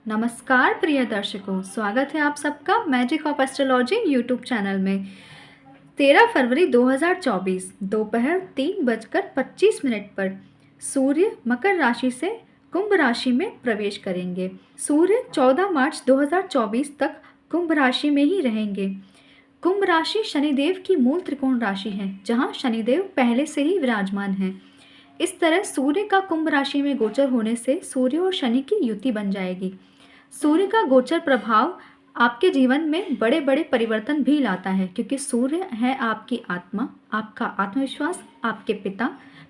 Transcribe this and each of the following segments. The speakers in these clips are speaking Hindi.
नमस्कार प्रिय दर्शकों, स्वागत है आप सबका magic of astrology YouTube channel में। 13 फरवरी 2024 दोपहर 3:25 पर सूर्य मकर राशि से कुंभ राशि में प्रवेश करेंगे। सूर्य 14 मार्च 2024 तक कुंभ राशि में ही रहेंगे। कुंभ राशि शनिदेव की मूल त्रिकोण राशि है, जहां शनिदेव पहले से ही विराजमान हैं। इस तरह सूर्य का कुंभ राशि में गोचर होने से सूर्य और शनि की युति बन जाएगी। सूर्य का गोचर प्रभाव आपके जीवन में बड़े बड़े परिवर्तन भी लाता है, क्योंकि सूर्य है आपकी आत्मा, आपका आत्मविश्वास, आपके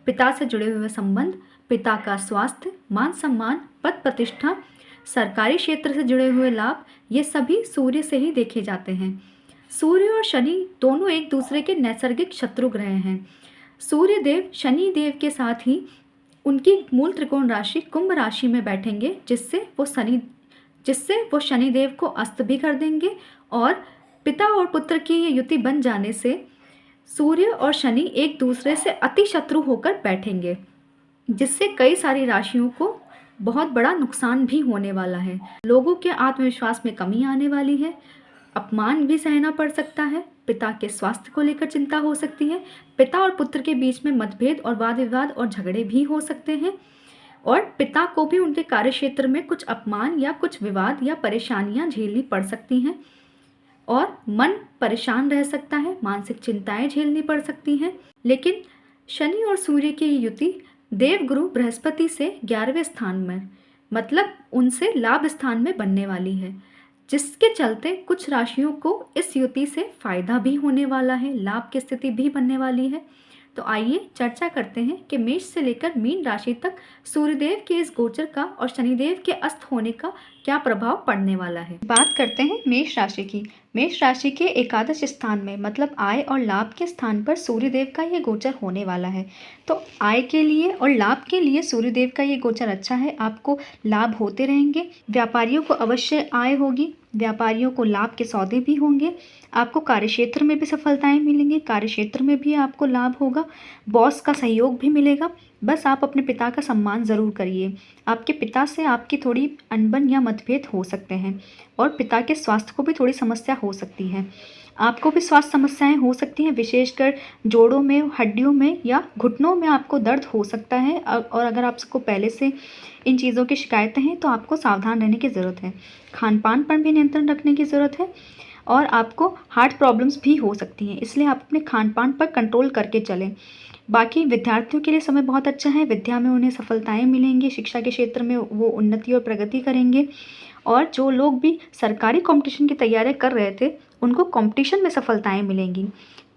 पिता से जुड़े हुए संबंध, पिता का स्वास्थ्य, मान सम्मान, पद प्रतिष्ठा, सरकारी क्षेत्र से जुड़े हुए लाभ, ये सभी सूर्य से ही देखे जाते हैं। सूर्य और शनि दोनों एक दूसरे के नैसर्गिक शत्रु ग्रह हैं। सूर्य देव शनि देव के साथ ही उनकी मूल त्रिकोण राशि कुंभ राशि में बैठेंगे, जिससे वो शनिदेव को अस्त भी कर देंगे। और पिता और पुत्र की ये युति बन जाने से सूर्य और शनि एक दूसरे से अति शत्रु होकर बैठेंगे, जिससे कई सारी राशियों को बहुत बड़ा नुकसान भी होने वाला है। लोगों के आत्मविश्वास में कमी आने वाली है, अपमान भी सहना पड़ सकता है, पिता के स्वास्थ्य को लेकर चिंता हो सकती है, पिता और पुत्र के बीच में मतभेद और वाद विवाद और झगड़े भी हो सकते हैं, और पिता को भी उनके कार्यक्षेत्र में कुछ अपमान या कुछ विवाद या परेशानियां झेलनी पड़ सकती हैं, और मन परेशान रह सकता है, मानसिक चिंताएं झेलनी पड़ सकती हैं। लेकिन शनि और सूर्य की युति देवगुरु बृहस्पति से 11वें स्थान में, मतलब उनसे लाभ स्थान में बनने वाली है, जिसके चलते कुछ राशियों को इस युति से फायदा भी होने वाला है, लाभ की स्थिति भी बनने वाली है। तो आइए चर्चा करते हैं कि मेष से लेकर मीन राशि तक सूर्यदेव के इस गोचर का और शनिदेव के अस्त होने का क्या प्रभाव पड़ने वाला है। बात करते हैं मेष राशि की। मेष राशि के एकादश स्थान में, मतलब आय और लाभ के स्थान पर सूर्यदेव का ये गोचर होने वाला है। तो आय के लिए और लाभ के लिए सूर्यदेव का ये गोचर अच्छा है, आपको लाभ होते रहेंगे। व्यापारियों को अवश्य आय होगी, व्यापारियों को लाभ के सौदे भी होंगे, आपको कार्यक्षेत्र में भी सफलताएं मिलेंगी, कार्यक्षेत्र में भी आपको लाभ होगा, बॉस का सहयोग भी मिलेगा। बस आप अपने पिता का सम्मान ज़रूर करिए। आपके पिता से आपकी थोड़ी अनबन या मतभेद हो सकते हैं, और पिता के स्वास्थ्य को भी थोड़ी समस्या हो सकती है। आपको भी स्वास्थ्य समस्याएं हो सकती हैं, विशेषकर जोड़ों में, हड्डियों में या घुटनों में आपको दर्द हो सकता है। और अगर आपको पहले से इन चीज़ों की शिकायतें हैं तो आपको सावधान रहने की ज़रूरत है। खान पान पर भी नियंत्रण रखने की ज़रूरत है, और आपको हार्ट प्रॉब्लम्स भी हो सकती हैं, इसलिए आप अपने खान पान पर कंट्रोल करके चलें। बाकी विद्यार्थियों के लिए समय बहुत अच्छा है, विद्या में उन्हें सफलताएं मिलेंगी, शिक्षा के क्षेत्र में वो उन्नति और प्रगति करेंगे। और जो लोग भी सरकारी कंपटीशन की तैयारी कर रहे थे, उनको कंपटीशन में सफलताएं मिलेंगी।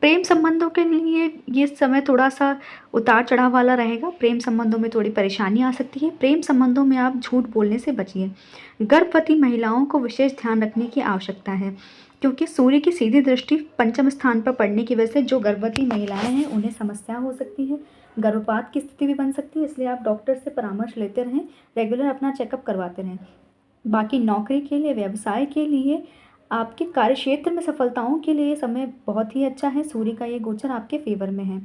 प्रेम संबंधों के लिए ये समय थोड़ा सा उतार चढ़ाव वाला रहेगा, प्रेम संबंधों में थोड़ी परेशानी आ सकती है। प्रेम संबंधों में आप झूठ बोलने से बचिए। गर्भवती महिलाओं को विशेष ध्यान रखने की आवश्यकता है, क्योंकि सूर्य की सीधी दृष्टि पंचम स्थान पर पड़ने की वजह से जो गर्भवती महिलाएं हैं उन्हें समस्या हो सकती है, गर्भपात की स्थिति भी बन सकती है। इसलिए आप डॉक्टर से परामर्श लेते रहें, रेगुलर अपना चेकअप करवाते रहें। बाकी नौकरी के लिए, व्यवसाय के लिए, आपके कार्यक्षेत्र में सफलताओं के लिए समय बहुत ही अच्छा है। सूर्य का ये गोचर आपके फेवर में है।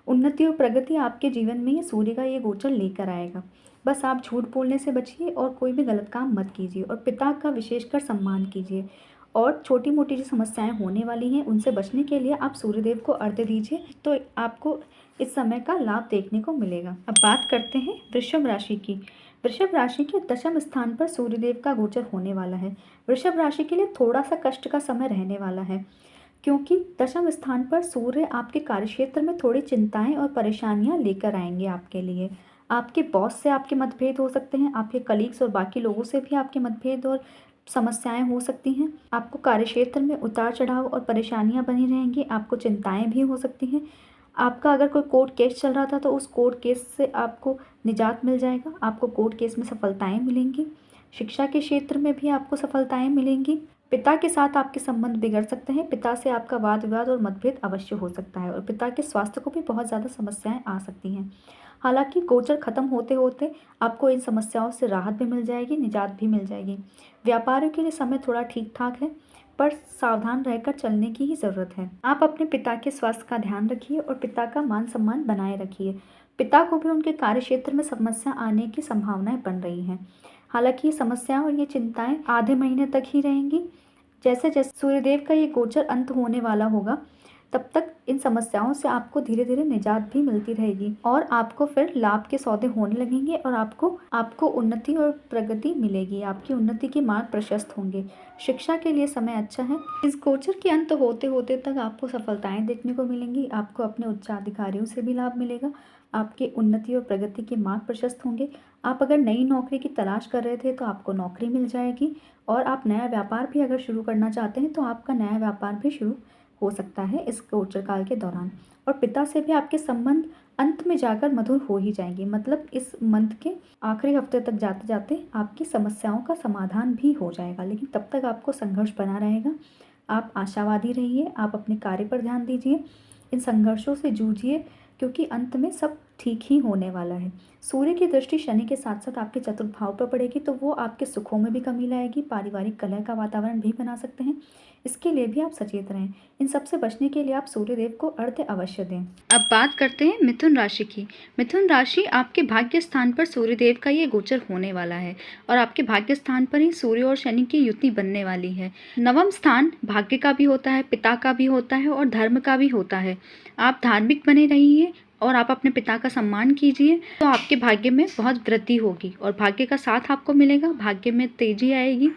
उन्नति और प्रगति आपके जीवन में ये सूर्य का ये गोचर लेकर आएगा। बस आप झूठ बोलने से बचिए और कोई भी गलत काम मत कीजिए, और पिता का विशेषकर सम्मान कीजिए। और छोटी मोटी जो समस्याएं होने वाली हैं उनसे बचने के लिए आप सूर्यदेव को अर्घ्य दीजिए, तो आपको इस समय का लाभ देखने को मिलेगा। अब बात करते हैं वृषभ राशि की। वृषभ राशि के दशम स्थान पर सूर्यदेव का गोचर होने वाला है। वृषभ राशि के लिए थोड़ा सा कष्ट का समय रहने वाला है, क्योंकि दशम स्थान पर सूर्य आपके कार्यक्षेत्र में थोड़ी चिंताएं और परेशानियां लेकर आएंगे आपके लिए। आपके बॉस से आपके मतभेद हो सकते हैं, आपके कलीग्स और बाकी लोगों से भी आपके मतभेद और समस्याएं हो सकती हैं। आपको कार्यक्षेत्र में उतार चढ़ाव और परेशानियां बनी रहेंगी, आपको चिंताएं भी हो सकती हैं। आपका अगर कोई कोर्ट केस चल रहा था तो उस कोर्ट केस से आपको निजात मिल जाएगा, आपको कोर्ट केस में सफलताएं मिलेंगी। शिक्षा के क्षेत्र में भी आपको सफलताएं मिलेंगी। पिता के साथ आपके संबंध बिगड़ सकते हैं, पिता से आपका वाद विवाद और मतभेद अवश्य हो सकता है, और पिता के स्वास्थ्य को भी बहुत ज़्यादा समस्याएं आ सकती हैं। हालांकि गोचर खत्म होते होते आपको इन समस्याओं से राहत भी मिल जाएगी, निजात भी मिल जाएगी। व्यापारियों के लिए समय थोड़ा ठीक ठाक है, पर सावधान रहकर चलने की ही ज़रूरत है। आप अपने पिता के स्वास्थ्य का ध्यान रखिए और पिता का मान सम्मान बनाए रखिए। पिता को भी उनके कार्य क्षेत्र में समस्या आने की संभावनाएं बन रही हैं। हालांकि ये समस्याएं और ये चिंताएं आधे महीने तक ही रहेंगी। जैसे जैसे सूर्यदेव का ये गोचर अंत होने वाला होगा, तब तक इन समस्याओं से आपको धीरे धीरे निजात भी मिलती रहेगी और आपको फिर लाभ के सौदे होने लगेंगे और आपको उन्नति और प्रगति मिलेगी। आपकी उन्नति के मार्ग प्रशस्त होंगे। शिक्षा के लिए समय अच्छा है। इस गोचर के अंत होते होते तक आपको सफलताएं देखने को मिलेंगी। आपको अपने उच्चाधिकारियों से भी लाभ मिलेगा। आपके उन्नति और प्रगति के मार्ग प्रशस्त होंगे। आप अगर नई नौकरी की तलाश कर रहे थे तो आपको नौकरी मिल जाएगी, और आप नया व्यापार भी अगर शुरू करना चाहते हैं तो आपका नया व्यापार भी शुरू हो सकता है इस गोचर काल के दौरान। और पिता से भी आपके संबंध अंत में जाकर मधुर हो ही जाएंगे। मतलब इस मंथ के आखिरी हफ्ते तक जाते जाते आपकी समस्याओं का समाधान भी हो जाएगा, लेकिन तब तक आपको संघर्ष बना रहेगा। आप आशावादी रहिए, आप अपने कार्य पर ध्यान दीजिए, इन संघर्षों से जूझिए, क्योंकि अंत में सब ठीक ही होने वाला है। सूर्य की दृष्टि शनि के साथ साथ आपके चतुर्थ भाव पर पड़ेगी, तो वो आपके सुखों में भी कमी लाएगी, पारिवारिक कलह का वातावरण भी बना सकते हैं। इसके लिए भी आप सचेत रहें। इन सब से बचने के लिए आप सूर्यदेव को अर्घ्य अवश्य दें। अब बात करते हैं मिथुन राशि की। मिथुन राशि आपके भाग्य स्थान पर सूर्यदेव का ये गोचर होने वाला है और आपके भाग्य स्थान पर ही सूर्य और शनि की युति बनने वाली है। नवम स्थान भाग्य का भी होता है, पिता का भी होता है और धर्म का भी होता है। आप धार्मिक बने रहिए और आप अपने पिता का सम्मान कीजिए, तो आपके भाग्य में बहुत वृद्धि होगी और भाग्य का साथ आपको मिलेगा। भाग्य में तेजी आएगी।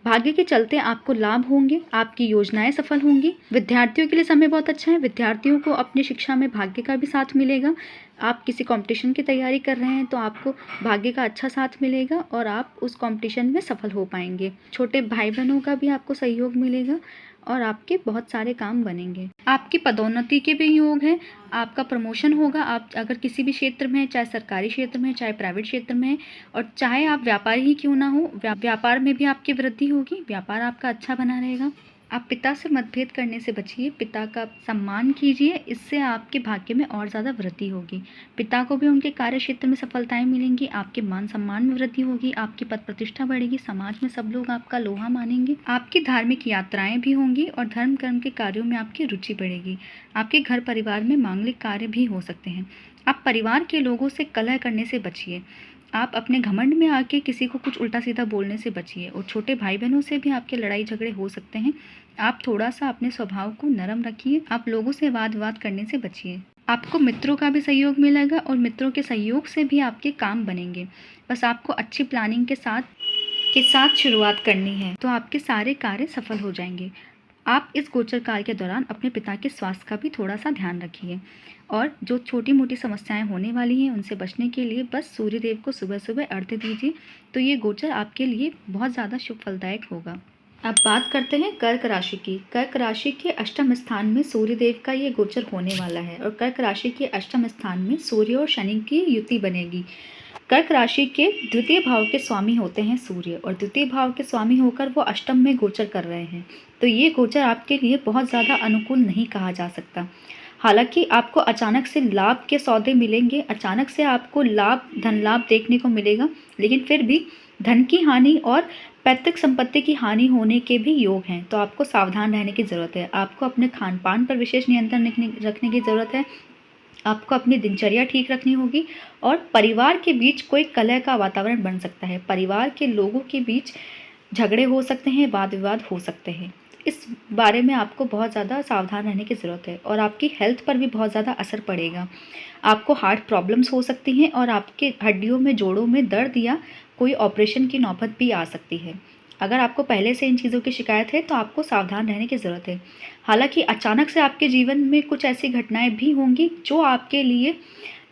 भाग्य के चलते आपको लाभ होंगे, आपकी योजनाएं सफल होंगी। विद्यार्थियों के लिए समय बहुत अच्छा है। विद्यार्थियों को अपनी शिक्षा में भाग्य का भी साथ मिलेगा। आप किसी कंपटीशन की तैयारी कर रहे हैं तो आपको भाग्य का अच्छा साथ मिलेगा और आप उस कंपटीशन में सफल हो पाएंगे। छोटे भाई बहनों का भी आपको सहयोग मिलेगा और आपके बहुत सारे काम बनेंगे। आपकी पदोन्नति के भी योग है, आपका प्रमोशन होगा। आप अगर किसी भी क्षेत्र में, चाहे सरकारी क्षेत्र में, चाहे प्राइवेट क्षेत्र में, और चाहे आप व्यापारी ही क्यों ना हो, व्यापार में भी आपकी वृद्धि होगी। व्यापार आपका अच्छा बना रहेगा। आप पिता से मतभेद करने से बचिए, पिता का सम्मान कीजिए, इससे आपके भाग्य में और ज़्यादा वृद्धि होगी। पिता को भी उनके कार्य क्षेत्र में सफलताएं मिलेंगी, आपके मान सम्मान में वृद्धि होगी, आपकी पद प्रतिष्ठा बढ़ेगी, समाज में सब लोग आपका लोहा मानेंगे। आपकी धार्मिक यात्राएं भी होंगी और धर्म कर्म के कार्यों में आपकी रुचि बढ़ेगी। आपके घर परिवार में मांगलिक कार्य भी हो सकते हैं। आप परिवार के लोगों से कलह करने से बचिए। आप अपने घमंड में आके किसी को कुछ उल्टा सीधा बोलने से बचिए और छोटे भाई बहनों से भी आपके लड़ाई झगड़े हो सकते हैं। आप थोड़ा सा अपने स्वभाव को नरम रखिए। आप लोगों से वाद विवाद करने से बचिए। आपको मित्रों का भी सहयोग मिलेगा और मित्रों के सहयोग से भी आपके काम बनेंगे। बस आपको अच्छी प्लानिंग के साथ शुरुआत करनी है, तो आपके सारे कार्य सफल हो जाएंगे। आप इस गोचर काल के दौरान अपने पिता के स्वास्थ्य का भी थोड़ा सा ध्यान रखिए और जो छोटी मोटी समस्याएं होने वाली हैं उनसे बचने के लिए बस सूर्यदेव को सुबह सुबह अर्घ्य दीजिए, तो ये गोचर आपके लिए बहुत ज़्यादा शुभ फलदायक होगा। अब बात करते हैं कर्क राशि की। कर्क राशि के अष्टम स्थान में सूर्यदेव का ये गोचर होने वाला है और कर्क राशि के अष्टम स्थान में सूर्य और शनि की युति बनेगी। कर्क राशि के द्वितीय भाव के स्वामी होते हैं सूर्य, और द्वितीय भाव के स्वामी होकर वो अष्टम में गोचर कर रहे हैं, तो ये गोचर आपके लिए बहुत ज़्यादा अनुकूल नहीं कहा जा सकता। हालांकि आपको अचानक से लाभ के सौदे मिलेंगे, अचानक से आपको धन लाभ देखने को मिलेगा, लेकिन फिर भी धन की हानि और पैतृक संपत्ति की हानि होने के भी योग हैं, तो आपको सावधान रहने की ज़रूरत है। आपको अपने खान पान पर विशेष नियंत्रण रखने की ज़रूरत है। आपको अपनी दिनचर्या ठीक रखनी होगी और परिवार के बीच कोई कलह का वातावरण बन सकता है। परिवार के लोगों के बीच झगड़े हो सकते हैं, वाद विवाद हो सकते हैं। इस बारे में आपको बहुत ज़्यादा सावधान रहने की ज़रूरत है और आपकी हेल्थ पर भी बहुत ज़्यादा असर पड़ेगा। आपको हार्ट प्रॉब्लम्स हो सकती हैं और आपके हड्डियों में, जोड़ों में दर्द या कोई ऑपरेशन की नौबत भी आ सकती है। अगर आपको पहले से इन चीज़ों की शिकायत है तो आपको सावधान रहने की ज़रूरत है। हालांकि अचानक से आपके जीवन में कुछ ऐसी घटनाएं भी होंगी जो आपके लिए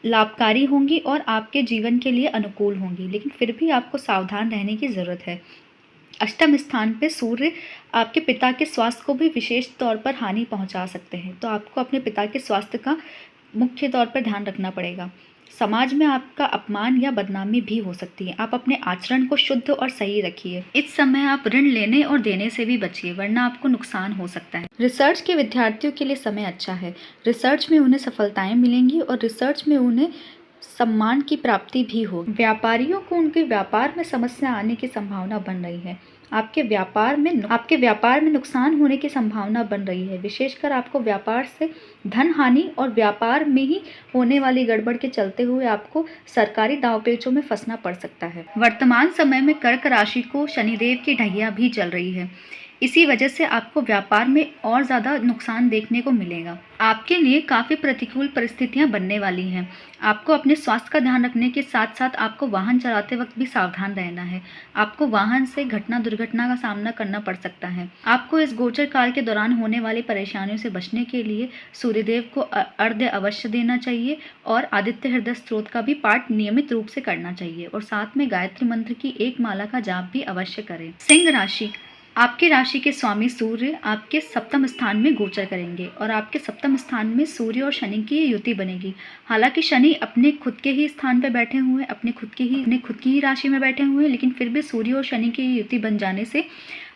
लाभकारी होंगी और आपके जीवन के लिए अनुकूल होंगी, लेकिन फिर भी आपको सावधान रहने की ज़रूरत है। अष्टम स्थान पे सूर्य आपके पिता के स्वास्थ्य को भी विशेष तौर पर हानि पहुंचा सकते हैं, तो आपको अपने पिता के स्वास्थ्य का मुख्य तौर पर ध्यान रखना पड़ेगा। समाज में आपका अपमान या बदनामी भी हो सकती है। आप अपने आचरण को शुद्ध और सही रखिए। इस समय आप ऋण लेने और देने से भी बचिए, वरना आपको नुकसान हो सकता है। रिसर्च के विद्यार्थियों के लिए समय अच्छा है। रिसर्च में उन्हें सफलताएं मिलेंगी और रिसर्च में उन्हें सम्मान की प्राप्ति भी हो। व्यापारियों को उनके व्यापार में समस्या आने की संभावना बन रही है। आपके व्यापार में नुकसान होने की संभावना बन रही है। विशेषकर आपको व्यापार से धन हानि और व्यापार में ही होने वाली गड़बड़ के चलते हुए आपको सरकारी दांवपेचों में फंसना पड़ सकता है। वर्तमान समय में कर्क राशि को शनिदेव की ढैया भी चल रही है। इसी वजह से आपको व्यापार में और ज़्यादा नुकसान देखने को मिलेगा। आपके लिए काफ़ी प्रतिकूल परिस्थितियां बनने वाली हैं। आपको अपने स्वास्थ्य का ध्यान रखने के साथ साथ आपको वाहन चलाते वक्त भी सावधान रहना है। आपको वाहन से दुर्घटना का सामना करना पड़ सकता है। आपको इस गोचर काल के दौरान होने वाली परेशानियों से बचने के लिए सूर्यदेव को अर्घ्य अवश्य देना चाहिए और आदित्य हृदय स्तोत्र का भी पाठ नियमित रूप से करना चाहिए और साथ में गायत्री मंत्र की एक माला का जाप भी अवश्य करें। सिंह राशि, आपकी राशि के स्वामी सूर्य आपके सप्तम स्थान में गोचर करेंगे और आपके सप्तम स्थान में सूर्य और शनि की युति बनेगी। हालांकि शनि अपने खुद के ही स्थान पर बैठे हुए हैं, अपने खुद की ही राशि में बैठे हुए हैं, लेकिन फिर भी सूर्य और शनि की युति बन जाने से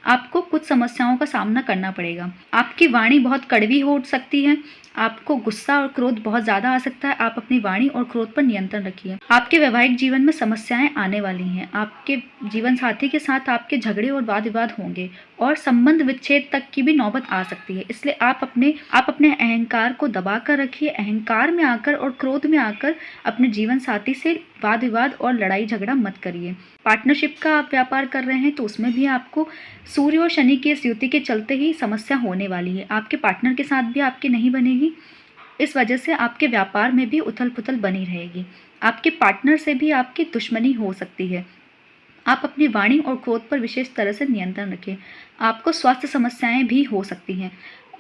आपको कुछ समस्याओं का सामना करना पड़ेगा। आपकी वाणी बहुत कड़वी हो सकती है। आपको गुस्सा और क्रोध बहुत ज़्यादा आ सकता है। आप अपनी वाणी और क्रोध पर नियंत्रण रखिए। आपके वैवाहिक जीवन में समस्याएं आने वाली हैं। आपके जीवन साथी के साथ आपके झगड़े और वाद विवाद होंगे और संबंध विच्छेद तक की भी नौबत आ सकती है। इसलिए आप अपने अहंकार को दबा कर रखिए। अहंकार में आकर और क्रोध में आकर अपने जीवन साथी से वाद विवाद और लड़ाई झगड़ा मत करिए। पार्टनरशिप का आप व्यापार कर रहे हैं तो उसमें भी आपको सूर्य और शनि की इस युति के चलते ही समस्या होने वाली है। आपके पार्टनर के साथ भी आपकी नहीं बनेगी। इस वजह से आपके व्यापार में भी उथल पुथल बनी रहेगी। आपके पार्टनर से भी आपकी दुश्मनी हो सकती है। आप अपनी वाणी और क्रोध पर विशेष तरह से नियंत्रण रखें। आपको स्वास्थ्य समस्याएं भी हो सकती हैं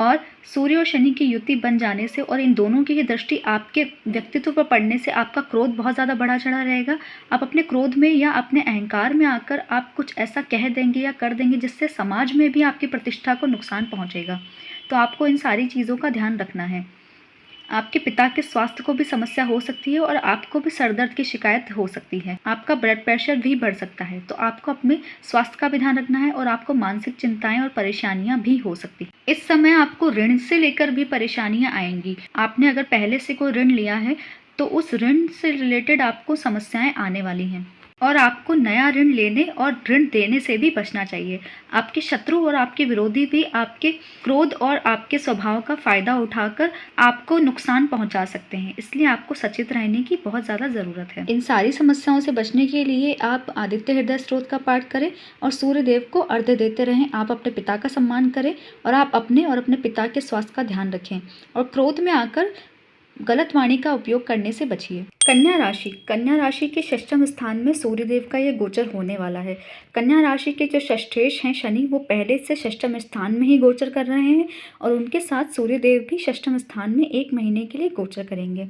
और सूर्य और शनि की युति बन जाने से और इन दोनों की ही दृष्टि आपके व्यक्तित्व पर पड़ने से आपका क्रोध बहुत ज़्यादा बढ़ा चढ़ा रहेगा। आप अपने क्रोध में या अपने अहंकार में आकर आप कुछ ऐसा कह देंगे या कर देंगे जिससे समाज में भी आपकी प्रतिष्ठा को नुकसान पहुंचेगा। तो आपको इन सारी चीज़ों का ध्यान रखना है। आपके पिता के स्वास्थ्य को भी समस्या हो सकती है और आपको भी सर दर्द की शिकायत हो सकती है। आपका ब्लड प्रेशर भी बढ़ सकता है। तो आपको अपने स्वास्थ्य का भी ध्यान रखना है और आपको मानसिक चिंताएं और परेशानियां भी हो सकती हैं। इस समय आपको ऋण से लेकर भी परेशानियां आएंगी। आपने अगर पहले से कोई ऋण लिया है तो उस ऋण से रिलेटेड आपको समस्याएं आने वाली हैं और आपको नया ऋण लेने और ऋण देने से भी बचना चाहिए। आपके शत्रु और आपके विरोधी भी आपके क्रोध और आपके स्वभाव का फायदा उठाकर आपको नुकसान पहुंचा सकते हैं। इसलिए आपको सचेत रहने की बहुत ज़्यादा ज़रूरत है। इन सारी समस्याओं से बचने के लिए आप आदित्य हृदय स्तोत्र का पाठ करें और सूर्य देव को अर्घ्य देते रहें। आप अपने पिता का सम्मान करें और आप अपने और अपने पिता के स्वास्थ्य का ध्यान रखें और क्रोध में आकर गलत वाणी का उपयोग करने से बचिए। कन्या राशि के षष्ठम स्थान में सूर्यदेव का ये गोचर होने वाला है। कन्या राशि के जो षष्ठेश हैं शनि, वो पहले से षष्ठम स्थान में ही गोचर कर रहे हैं और उनके साथ सूर्यदेव भी षष्ठम स्थान में 1 महीने के लिए गोचर करेंगे।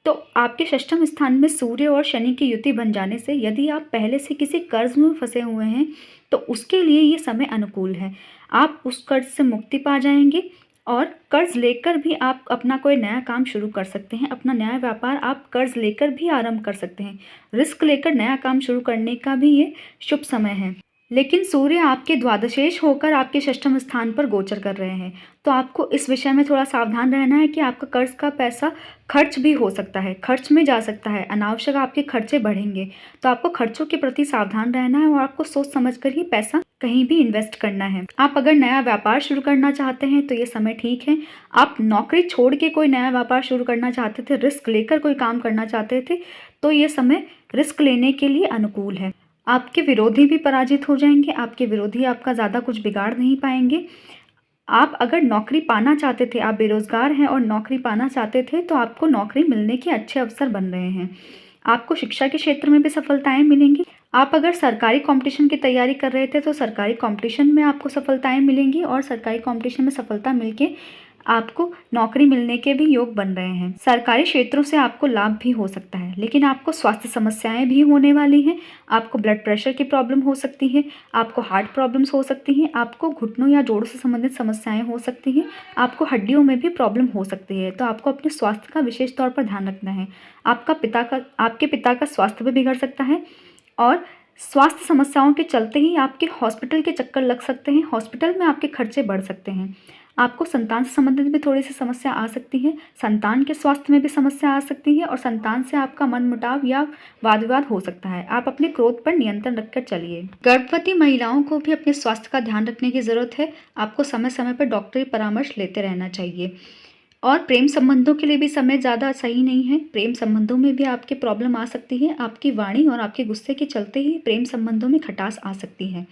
तो आपके षष्ठम स्थान में सूर्य और शनि की युति बन जाने से यदि आप पहले से किसी कर्ज में फंसे हुए हैं तो उसके लिए ये समय अनुकूल है। आप उस कर्ज से मुक्ति पा जाएंगे और कर्ज लेकर भी आप अपना कोई नया काम शुरू कर सकते हैं। अपना नया व्यापार आप कर्ज लेकर भी आरंभ कर सकते हैं। रिस्क लेकर नया काम शुरू करने का भी ये शुभ समय है। लेकिन सूर्य आपके द्वादशेश होकर आपके षष्ठम स्थान पर गोचर कर रहे हैं, तो आपको इस विषय में थोड़ा सावधान रहना है कि आपका कर्ज का पैसा खर्च भी हो सकता है, खर्च में जा सकता है, अनावश्यक आपके खर्चे बढ़ेंगे। तो आपको खर्चों के प्रति सावधान रहना है और आपको सोच समझकर ही पैसा कहीं भी इन्वेस्ट करना है। आप अगर नया व्यापार शुरू करना चाहते हैं तो ये समय ठीक है। आप नौकरी छोड़ के कोई नया व्यापार शुरू करना चाहते थे, रिस्क लेकर कोई काम करना चाहते थे, तो ये समय रिस्क लेने के लिए अनुकूल है। आपके विरोधी भी पराजित हो जाएंगे। आपके विरोधी आपका ज़्यादा कुछ बिगाड़ नहीं पाएंगे। आप अगर नौकरी पाना चाहते थे, आप बेरोजगार हैं और नौकरी पाना चाहते थे, तो आपको नौकरी मिलने के अच्छे अवसर बन रहे हैं। आपको शिक्षा के क्षेत्र में भी सफलताएं मिलेंगी। आप अगर सरकारी कंपटीशन की तैयारी कर रहे थे तो सरकारी कंपटीशन में आपको सफलताएं मिलेंगी और सरकारी कंपटीशन में सफलता मिलके आपको नौकरी मिलने के भी योग बन रहे हैं। सरकारी क्षेत्रों से आपको लाभ भी हो सकता है, लेकिन आपको स्वास्थ्य समस्याएं भी होने वाली हैं। आपको ब्लड प्रेशर की प्रॉब्लम हो सकती है, आपको हार्ट प्रॉब्लम्स हो सकती हैं, आपको घुटनों या जोड़ों से संबंधित समस्याएं हो सकती हैं, आपको हड्डियों में भी प्रॉब्लम हो सकती है। तो आपको अपने स्वास्थ्य का विशेष तौर पर ध्यान रखना है। आपके पिता का स्वास्थ्य भी बिगड़ सकता है और स्वास्थ्य समस्याओं के चलते ही आपके हॉस्पिटल के चक्कर लग सकते हैं। हॉस्पिटल में आपके खर्चे बढ़ सकते हैं। आपको संतान से संबंधित भी थोड़ी सी समस्या आ सकती है, संतान के स्वास्थ्य में भी समस्या आ सकती है और संतान से आपका मनमुटाव या वाद विवाद हो सकता है। आप अपने क्रोध पर नियंत्रण रखकर चलिए। गर्भवती महिलाओं को भी अपने स्वास्थ्य का ध्यान रखने की ज़रूरत है। आपको समय समय पर डॉक्टरी परामर्श लेते रहना चाहिए। और प्रेम संबंधों के लिए भी समय ज़्यादा सही नहीं है। प्रेम संबंधों में भी आपके प्रॉब्लम आ सकती है। आपकी वाणी और आपके गुस्से के चलते ही प्रेम संबंधों में खटास आ सकती है।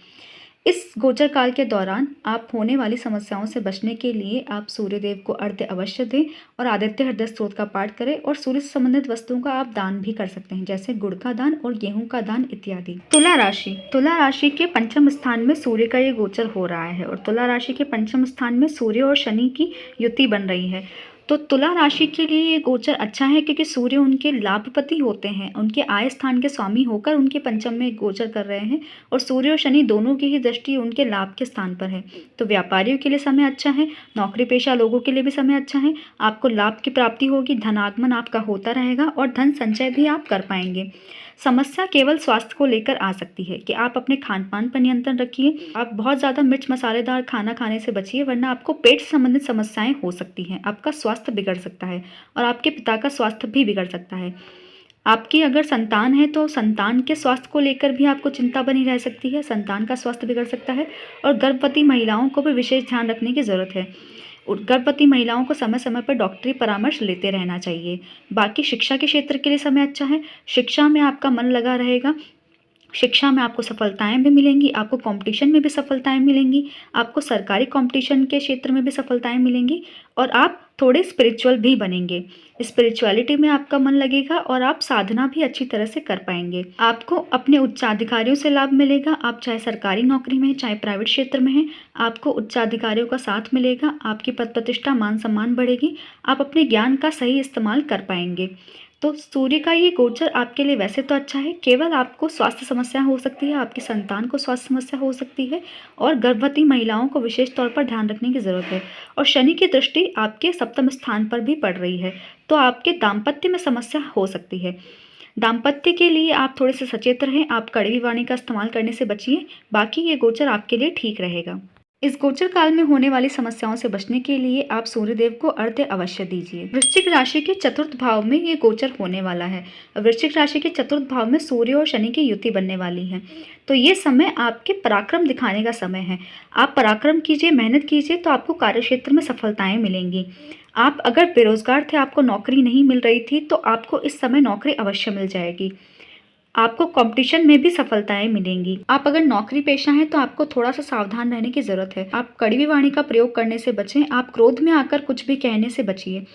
इस गोचर काल के दौरान आप होने वाली समस्याओं से बचने के लिए आप सूर्यदेव को अर्घ्य अवश्य दें और आदित्य हृदय स्तोत्र का पाठ करें और सूर्य से संबंधित वस्तुओं का आप दान भी कर सकते हैं, जैसे गुड़ का दान और गेहूं का दान इत्यादि। तुला राशि के पंचम स्थान में सूर्य का ये गोचर हो रहा है और तुला राशि के पंचम स्थान में सूर्य और शनि की युति बन रही है। तो तुला राशि के लिए ये गोचर अच्छा है क्योंकि सूर्य उनके लाभपति होते हैं, उनके आय स्थान के स्वामी होकर उनके पंचम में गोचर कर रहे हैं और सूर्य और शनि दोनों की ही दृष्टि उनके लाभ के स्थान पर है। तो व्यापारियों के लिए समय अच्छा है, नौकरी पेशा लोगों के लिए भी समय अच्छा है। आपको लाभ की प्राप्ति होगी, धनागमन आपका होता रहेगा और धन संचय भी आप कर पाएंगे। समस्या केवल स्वास्थ्य को लेकर आ सकती है कि आप अपने खान पान पर नियंत्रण रखिए। आप बहुत ज़्यादा मिर्च मसालेदार खाना खाने से बचिए, वरना आपको पेट से संबंधित समस्याएं हो सकती हैं। आपका स्वास्थ्य बिगड़ सकता है और आपके पिता का स्वास्थ्य भी बिगड़ सकता है। आपकी अगर संतान है तो संतान के स्वास्थ्य को लेकर भी आपको चिंता बनी रह सकती है, संतान का स्वास्थ्य बिगड़ सकता है। और गर्भवती महिलाओं को भी विशेष ध्यान रखने की ज़रूरत है। गर्भवती महिलाओं को समय समय पर डॉक्टरी परामर्श लेते रहना चाहिए। बाकी शिक्षा के क्षेत्र के लिए समय अच्छा है, शिक्षा में आपका मन लगा रहेगा, शिक्षा में आपको सफलताएं भी मिलेंगी, आपको कंपटीशन में भी सफलताएं मिलेंगी, आपको सरकारी कंपटीशन के क्षेत्र में भी सफलताएं मिलेंगी और आप थोड़े स्पिरिचुअल भी बनेंगे। स्पिरिचुअलिटी में आपका मन लगेगा और आप साधना भी अच्छी तरह से कर पाएंगे। आपको अपने उच्चाधिकारियों से लाभ मिलेगा, आप चाहे सरकारी नौकरी में हैं चाहे प्राइवेट क्षेत्र में हैं, आपको उच्चाधिकारियों का साथ मिलेगा, आपकी पद प्रतिष्ठा मान सम्मान बढ़ेगी, आप अपने ज्ञान का सही इस्तेमाल कर पाएंगे। तो सूर्य का ये गोचर आपके लिए वैसे तो अच्छा है, केवल आपको स्वास्थ्य समस्या हो सकती है, आपकी संतान को स्वास्थ्य समस्या हो सकती है और गर्भवती महिलाओं को विशेष तौर पर ध्यान रखने की ज़रूरत है। और शनि की दृष्टि आपके सप्तम स्थान पर भी पड़ रही है, तो आपके दाम्पत्य में समस्या हो सकती है। दाम्पत्य के लिए आप थोड़े से सचेत रहें, आप कड़वी वाणी का इस्तेमाल करने से बचिए। बाकी ये गोचर आपके लिए ठीक रहेगा। इस गोचर काल में होने वाली समस्याओं से बचने के लिए आप सूर्यदेव को अर्घ्य अवश्य दीजिए। वृश्चिक राशि के चतुर्थ भाव में ये गोचर होने वाला है। वृश्चिक राशि के चतुर्थ भाव में सूर्य और शनि की युति बनने वाली है, तो ये समय आपके पराक्रम दिखाने का समय है। आप पराक्रम कीजिए, मेहनत कीजिए, तो आपको कार्यक्षेत्र में सफलताएं मिलेंगी। आप अगर बेरोजगार थे, आपको नौकरी नहीं मिल रही थी, तो आपको इस समय नौकरी अवश्य मिल जाएगी। आपको कंपटीशन में भी सफलताएं मिलेंगी। आप अगर नौकरी पेशा हैं तो आपको थोड़ा सा सावधान रहने की ज़रूरत है। आप कड़वी वाणी का प्रयोग करने से बचें, आप क्रोध में आकर कुछ भी कहने से बचिए।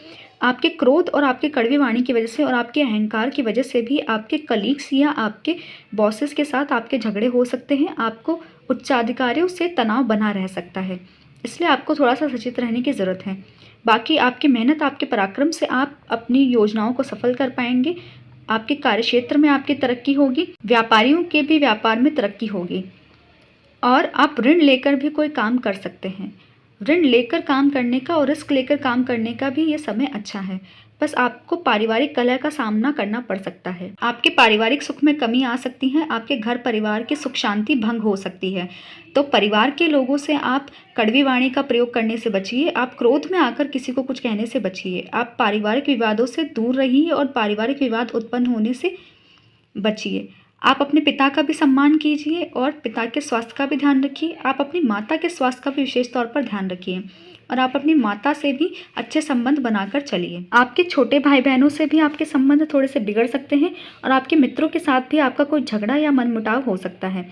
आपके क्रोध और आपके कड़वी वाणी की वजह से और आपके अहंकार की वजह से भी आपके कलीग्स या आपके बॉसेस के साथ आपके झगड़े हो सकते हैं। आपको उच्चाधिकारियों से तनाव बना रह सकता है, इसलिए आपको थोड़ा सा सचेत रहने की ज़रूरत है। बाकी आपकी मेहनत, आपके पराक्रम से आप अपनी योजनाओं को सफल कर पाएंगे। आपके कार्यक्षेत्र में आपकी तरक्की होगी, व्यापारियों के भी व्यापार में तरक्की होगी और आप ऋण लेकर भी कोई काम कर सकते हैं। ऋण लेकर काम करने का और रिस्क लेकर काम करने का भी ये समय अच्छा है। बस आपको पारिवारिक कलह का सामना करना पड़ सकता है। आपके पारिवारिक सुख में कमी आ सकती है, आपके घर परिवार की सुख शांति भंग हो सकती है। तो परिवार के लोगों से आप कड़वी वाणी का प्रयोग करने से बचिए। आप क्रोध में आकर किसी को कुछ कहने से बचिए। आप पारिवारिक विवादों से दूर रहिए और पारिवारिक विवाद उत्पन्न होने से बचिए। आप अपने पिता का भी सम्मान कीजिए और पिता के स्वास्थ्य का भी ध्यान रखिए। आप अपनी माता के स्वास्थ्य का भी विशेष तौर पर ध्यान रखिए और आप अपनी माता से भी अच्छे संबंध बनाकर चलिए। आपके छोटे भाई बहनों से भी आपके संबंध थोड़े से बिगड़ सकते हैं और आपके मित्रों के साथ भी आपका कोई झगड़ा या मनमुटाव हो सकता है।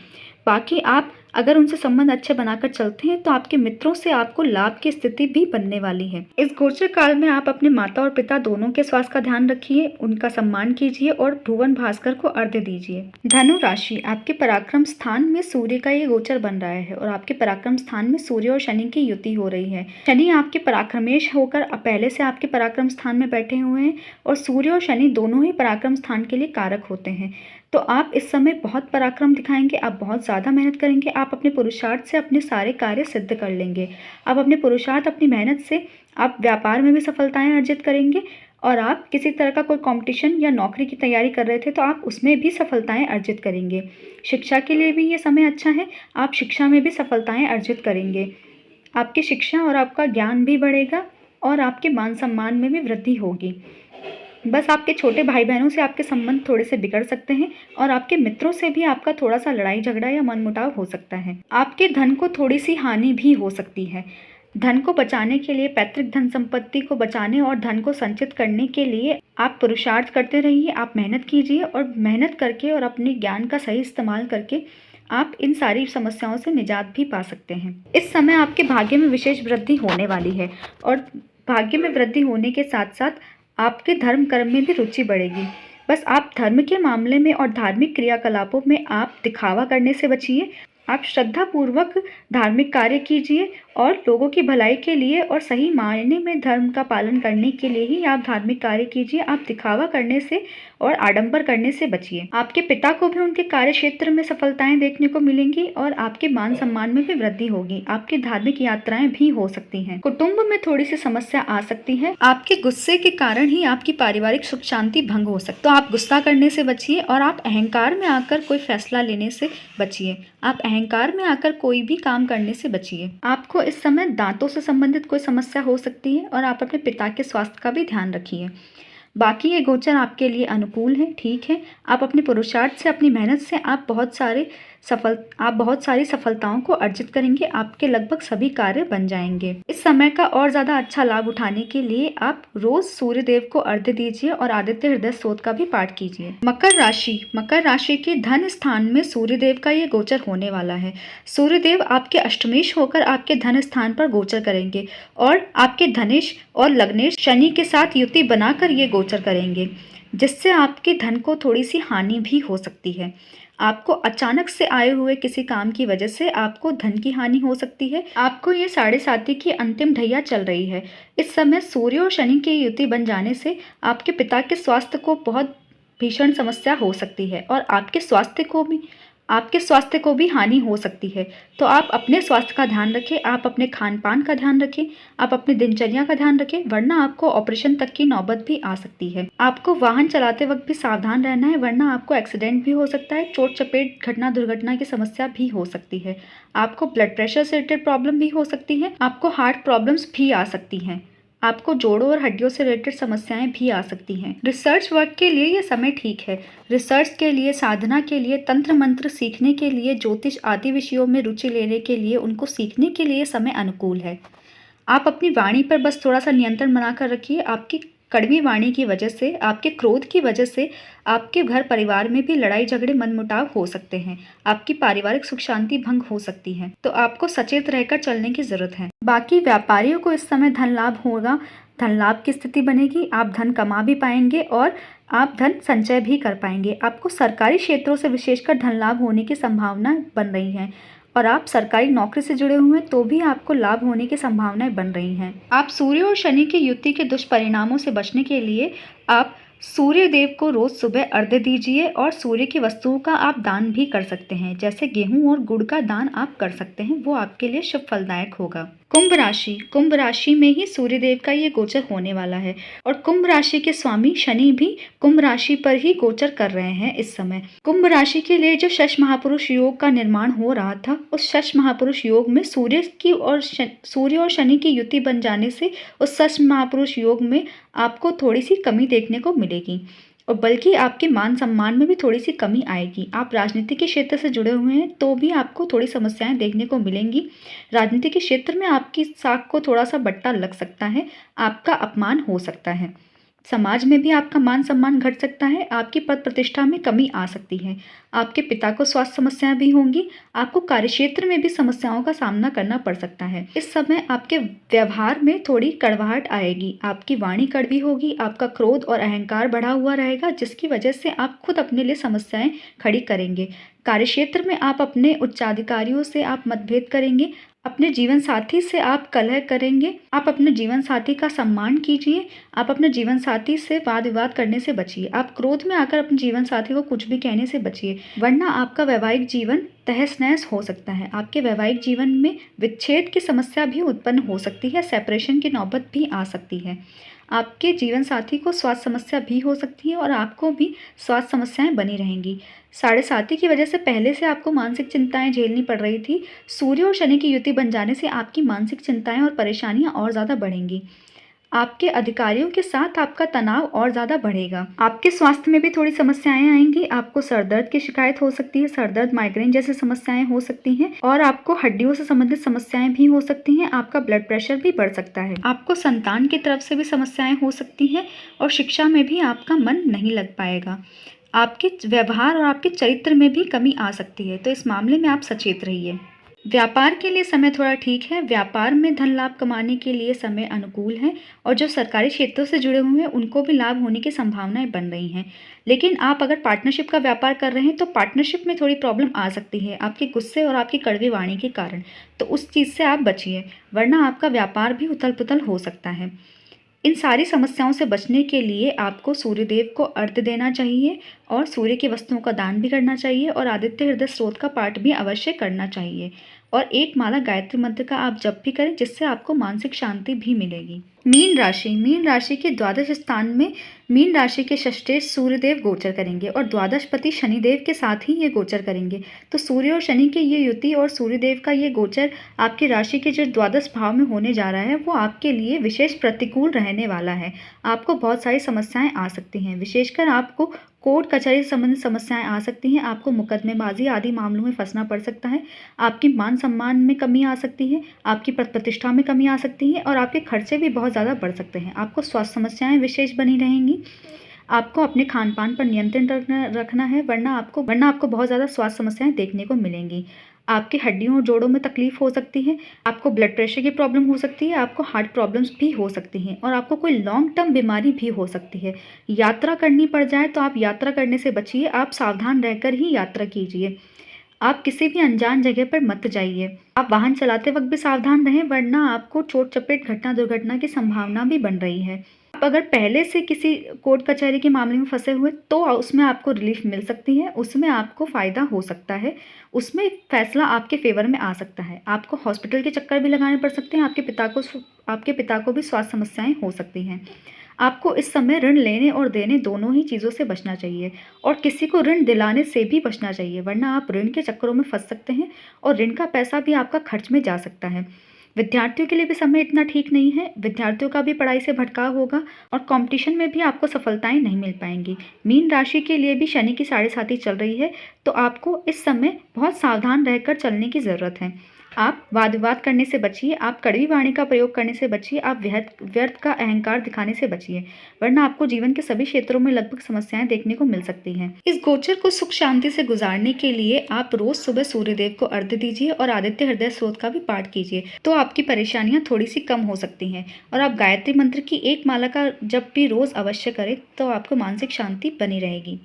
बाकी आप अगर उनसे संबंध अच्छे बनाकर चलते हैं तो आपके मित्रों से आपको लाभ की स्थिति भी बनने वाली है। इस गोचर काल में आप अपने माता और पिता दोनों के स्वास्थ्य का ध्यान रखिए, उनका सम्मान कीजिए और भुवन भास्कर को अर्घ्य दीजिए। धनु राशि, आपके पराक्रम स्थान में सूर्य का ये गोचर बन रहा है और आपके पराक्रम स्थान में सूर्य और शनि की युति हो रही है। शनि आपके पराक्रमेश होकर पहले से आपके पराक्रम स्थान में बैठे हुए हैं और सूर्य और शनि दोनों ही पराक्रम स्थान के लिए कारक होते हैं। तो आप इस समय बहुत पराक्रम दिखाएंगे, आप बहुत ज़्यादा मेहनत करेंगे, आप अपने पुरुषार्थ से अपने सारे कार्य सिद्ध कर लेंगे। आप अपने पुरुषार्थ, अपनी मेहनत से आप व्यापार में भी सफलताएं अर्जित करेंगे और आप किसी तरह का कोई कंपटीशन या नौकरी की तैयारी कर रहे थे तो आप उसमें भी सफलताएं अर्जित करेंगे। शिक्षा के लिए भी ये समय अच्छा है, आप शिक्षा में भी सफलताएं अर्जित करेंगे। आपकी शिक्षा और आपका ज्ञान भी बढ़ेगा और आपके मान सम्मान में भी वृद्धि होगी। बस आपके छोटे भाई बहनों से आपके संबंध थोड़े से बिगड़ सकते हैं और आपके मित्रों से भी आपका थोड़ा सा लड़ाई झगड़ा या मनमुटाव हो सकता है। आपके धन को थोड़ी सी हानि भी हो सकती है। धन को बचाने के लिए, पैतृक धन संपत्ति को बचाने और धन को संचित करने के लिए आप पुरुषार्थ करते रहिए, आप मेहनत कीजिए और मेहनत करके और अपने ज्ञान का सही इस्तेमाल करके आप इन सारी समस्याओं से निजात भी पा सकते हैं। इस समय आपके भाग्य में विशेष वृद्धि होने वाली है और भाग्य में वृद्धि होने के साथ साथ आपके धर्म कर्म में भी रुचि बढ़ेगी। बस आप धर्म के मामले में और धार्मिक क्रियाकलापों में आप दिखावा करने से बचिए। आप श्रद्धापूर्वक धार्मिक कार्य कीजिए और लोगों की भलाई के लिए और सही मायने में धर्म का पालन करने के लिए ही आप धार्मिक कार्य कीजिए। आप दिखावा करने से और आडंबर करने से बचिए। आपके पिता को भी उनके कार्य क्षेत्र में सफलताएं देखने को मिलेंगी और आपके मान सम्मान में भी वृद्धि होगी। आपकी धार्मिक यात्राएं भी हो सकती हैं। कुटुंब में थोड़ी सी समस्या आ सकती है। आपके गुस्से के कारण ही आपकी पारिवारिक सुख शांति भंग हो सकती है। तो आप गुस्सा करने से बचिए और आप अहंकार में आकर कोई फैसला लेने से बचिए। आप अहंकार में आकर कोई भी काम करने से बचिए। आपको इस समय दांतों से संबंधित कोई समस्या हो सकती है और आप अपने पिता के स्वास्थ्य का भी ध्यान रखिए। बाकी ये गोचर आपके लिए अनुकूल है, ठीक है। आप अपने पुरुषार्थ से, अपनी मेहनत से आप बहुत सारी सफलताओं को अर्जित करेंगे। आपके लगभग सभी कार्य बन जाएंगे। इस समय का और ज़्यादा अच्छा लाभ उठाने के लिए आप रोज सूर्य देव को अर्घ्य दीजिए और आदित्य हृदय स्तोत्र का भी पाठ कीजिए। मकर राशि के धन स्थान में सूर्य देव का ये गोचर होने वाला है। सूर्य देव आपके अष्टमेश होकर आपके धन स्थान पर गोचर करेंगे और आपके धनेश और लग्नेश शनि के साथ युति बनाकर ये गोचर करेंगे, जिससे आपके धन को थोड़ी सी हानि भी हो सकती है। आपको अचानक से आए हुए किसी काम की वजह से आपको धन की हानि हो सकती है। आपको ये 7.5 की अंतिम ढैया चल रही है। इस समय सूर्य और शनि की युति बन जाने से आपके पिता के स्वास्थ्य को बहुत भीषण समस्या हो सकती है और आपके स्वास्थ्य को भी हानि हो सकती है। तो आप अपने स्वास्थ्य का ध्यान रखें, आप अपने खान पान का ध्यान रखें, आप अपनी दिनचर्या का ध्यान रखें, वरना आपको ऑपरेशन तक की नौबत भी आ सकती है। आपको वाहन चलाते वक्त भी सावधान रहना है, वरना आपको एक्सीडेंट भी हो सकता है, चोट चपेट घटना दुर्घटना की समस्या भी हो सकती है। आपको ब्लड प्रेशर से रिलेटेड प्रॉब्लम भी हो सकती है। आपको हार्ट प्रॉब्लम्स भी आ सकती हैं। आपको जोड़ों और हड्डियों से रिलेटेड समस्याएं भी आ सकती हैं। रिसर्च वर्क के लिए ये समय ठीक है। रिसर्च के लिए, साधना के लिए, तंत्र मंत्र सीखने के लिए, ज्योतिष आदि विषयों में रुचि लेने के लिए, उनको सीखने के लिए समय अनुकूल है। आप अपनी वाणी पर बस थोड़ा सा नियंत्रण बनाकर रखिए। आपकी कड़वी वाणी की वजह से, आपके क्रोध की वजह से आपके घर परिवार में भी लड़ाई झगड़े मनमुटाव हो सकते हैं। आपकी पारिवारिक सुख शांति भंग हो सकती है, तो आपको सचेत रहकर चलने की जरूरत है। बाकी व्यापारियों को इस समय धन लाभ होगा, धन लाभ की स्थिति बनेगी। आप धन कमा भी पाएंगे और आप धन संचय भी कर पाएंगे। आपको सरकारी क्षेत्रों से विशेषकर धन लाभ होने की संभावना बन रही है और आप सरकारी नौकरी से जुड़े हुए हैं तो भी आपको लाभ होने की संभावनाएं बन रही हैं। आप सूर्य और शनि की युति के दुष्परिणामों से बचने के लिए आप सूर्य देव को रोज सुबह अर्घ्य दीजिए और सूर्य की वस्तुओं का आप दान भी कर सकते हैं, जैसे गेहूं और गुड़ का दान आप कर सकते हैं, वो आपके लिए शुभ फलदायक होगा। कुंभ राशि में ही सूर्य देव का ये गोचर होने वाला है और कुंभ राशि के स्वामी शनि भी कुंभ राशि पर ही गोचर कर रहे हैं इस समय। कुंभ राशि के लिए जो शश महापुरुष योग का निर्माण हो रहा था, उस शश महापुरुष योग में सूर्य और शनि की युति बन जाने से उस शश महापुरुष योग में आपको थोड़ी सी कमी देखने को मिलेगी और बल्कि आपके मान सम्मान में भी थोड़ी सी कमी आएगी। आप राजनीति के क्षेत्र से जुड़े हुए हैं तो भी आपको थोड़ी समस्याएं देखने को मिलेंगी। राजनीति के क्षेत्र में आपकी साख को थोड़ा सा बट्टा लग सकता है, आपका अपमान हो सकता है, समाज में भी आपका मान सम्मान घट सकता है, आपकी पद प्रतिष्ठा में कमी आ सकती है, आपके पिता को स्वास्थ्य समस्याएं भी होंगी, आपको कार्यक्षेत्र में भी समस्याओं का सामना करना पड़ सकता है। इस समय आपके व्यवहार में थोड़ी कड़वाहट आएगी, आपकी वाणी कड़वी होगी, आपका क्रोध और अहंकार बढ़ा हुआ रहेगा, जिसकी वजह से आप खुद अपने लिए समस्याएं खड़ी करेंगे। कार्यक्षेत्र में आप अपने उच्चाधिकारियों से आप मतभेद करेंगे, अपने जीवन साथी से आप कलह करेंगे। आप अपने जीवन साथी का सम्मान कीजिए, आप अपने जीवन साथी से वाद विवाद करने से बचिए। आप क्रोध में आकर अपने जीवन साथी को कुछ भी कहने से बचिए, वरना आपका वैवाहिक जीवन तहस नहस हो सकता है। आपके वैवाहिक जीवन में विच्छेद की समस्या भी उत्पन्न हो सकती है, सेपरेशन की नौबत भी आ सकती है। आपके जीवन साथी को स्वास्थ्य समस्या भी हो सकती है और आपको भी स्वास्थ्य समस्याएं बनी रहेंगी। साढ़े साथी की वजह से पहले से आपको मानसिक चिंताएं झेलनी पड़ रही थी। सूर्य और शनि की युति बन जाने से आपकी मानसिक चिंताएं और परेशानियां और ज़्यादा बढ़ेंगी। आपके अधिकारियों के साथ आपका तनाव और ज़्यादा बढ़ेगा। आपके स्वास्थ्य में भी थोड़ी समस्याएं आएंगी। आपको सर दर्द की शिकायत हो सकती है, सर दर्द, माइग्रेन जैसी समस्याएं हो सकती हैं और आपको हड्डियों से संबंधित समस्याएं भी हो सकती हैं। आपका ब्लड प्रेशर भी बढ़ सकता है। आपको संतान की तरफ से भी समस्याएं हो सकती हैं और शिक्षा में भी आपका मन नहीं लग पाएगा। आपके व्यवहार और आपके चरित्र में भी कमी आ सकती है, तो इस मामले में आप सचेत रहिए। व्यापार के लिए समय थोड़ा ठीक है। व्यापार में धन लाभ कमाने के लिए समय अनुकूल है और जो सरकारी क्षेत्रों से जुड़े हुए हैं उनको भी लाभ होने की संभावनाएं बन रही हैं। लेकिन आप अगर पार्टनरशिप का व्यापार कर रहे हैं तो पार्टनरशिप में थोड़ी प्रॉब्लम आ सकती है आपके गुस्से और आपकी कड़वी वाणी के कारण, तो उस चीज़ से आप बचिए, वरना आपका व्यापार भी उथल पुथल हो सकता है। इन सारी समस्याओं से बचने के लिए आपको सूर्यदेव को अर्घ्य देना चाहिए और सूर्य की वस्तुओं का दान भी करना चाहिए और आदित्य हृदय स्त्रोत का पाठ भी अवश्य करना चाहिए और एक माला गायत्री मंत्र का आप जप भी करें, जिससे आपको मानसिक शांति भी मिलेगी। मीन राशि के द्वादश स्थान में मीन राशि के षष्ठेश सूर्यदेव गोचर करेंगे और द्वादशपति शनिदेव के साथ ही ये गोचर करेंगे। तो सूर्य और शनि की ये युति और सूर्यदेव का ये गोचर आपकी राशि के जो द्वादश भाव में होने जा रहा है वो आपके लिए विशेष प्रतिकूल रहने वाला है। आपको बहुत सारी समस्याएं आ सकती हैं, विशेषकर आपको कोर्ट कचहरी से संबंधित समस्याएं आ सकती हैं। आपको मुकदमेबाजी आदि मामलों में फंसना पड़ सकता है। आपकी मान सम्मान में कमी आ सकती है, आपकी प्रतिष्ठा में कमी आ सकती है और आपके खर्चे भी बहुत ज़्यादा बढ़ सकते हैं। आपको स्वास्थ्य समस्याएं विशेष बनी रहेंगी। आपको अपने खान पान पर नियंत्रण रखना है, वरना आपको बहुत ज़्यादा स्वास्थ्य समस्याएं देखने को मिलेंगी। आपकी हड्डियों और जोड़ों में तकलीफ हो सकती है, आपको ब्लड प्रेशर की प्रॉब्लम हो सकती है, आपको हार्ट प्रॉब्लम्स भी हो सकती हैं और आपको कोई लॉन्ग टर्म बीमारी भी हो सकती है। यात्रा करनी पड़ जाए तो आप यात्रा करने से बचिए, आप सावधान रहकर ही यात्रा कीजिए। आप किसी भी अनजान जगह पर मत जाइए। आप वाहन चलाते वक्त भी सावधान रहें, वरना आपको चोट चपेट घटना दुर्घटना की संभावना भी बन रही है। आप अगर पहले से किसी कोर्ट कचहरी के मामले में फंसे हुए तो उसमें आपको रिलीफ मिल सकती है, उसमें आपको फ़ायदा हो सकता है, उसमें फैसला आपके फेवर में आ सकता है। आपको हॉस्पिटल के चक्कर भी लगाने पड़ सकते हैं, आपके पिता को भी स्वास्थ्य समस्याएं हो सकती हैं। आपको इस समय ऋण लेने और देने दोनों ही चीज़ों से बचना चाहिए और किसी को ऋण दिलाने से भी बचना चाहिए, वरना आप ऋण के चक्करों में फंस सकते हैं और ऋण का पैसा भी आपका खर्च में जा सकता है। विद्यार्थियों के लिए भी समय इतना ठीक नहीं है। विद्यार्थियों का भी पढ़ाई से भटकाव होगा और कंपटीशन में भी आपको सफलताएं नहीं मिल पाएंगी। मीन राशि के लिए भी शनि की साढ़े साती चल रही है, तो आपको इस समय बहुत सावधान रहकर चलने की ज़रूरत है। आप वाद विवाद करने से बचिए, आप कड़वी वाणी का प्रयोग करने से बचिए, आप व्यर्थ का अहंकार दिखाने से बचिए, वरना आपको जीवन के सभी क्षेत्रों में लगभग समस्याएं देखने को मिल सकती हैं। इस गोचर को सुख शांति से गुजारने के लिए आप रोज सुबह सूर्यदेव को अर्घ्य दीजिए और आदित्य हृदय स्त्रोत का भी पाठ कीजिए, तो आपकी परेशानियां थोड़ी सी कम हो सकती हैं। और आप गायत्री मंत्र की एक माला का जप भी रोज अवश्य करें, तो आपको मानसिक शांति बनी रहेगी।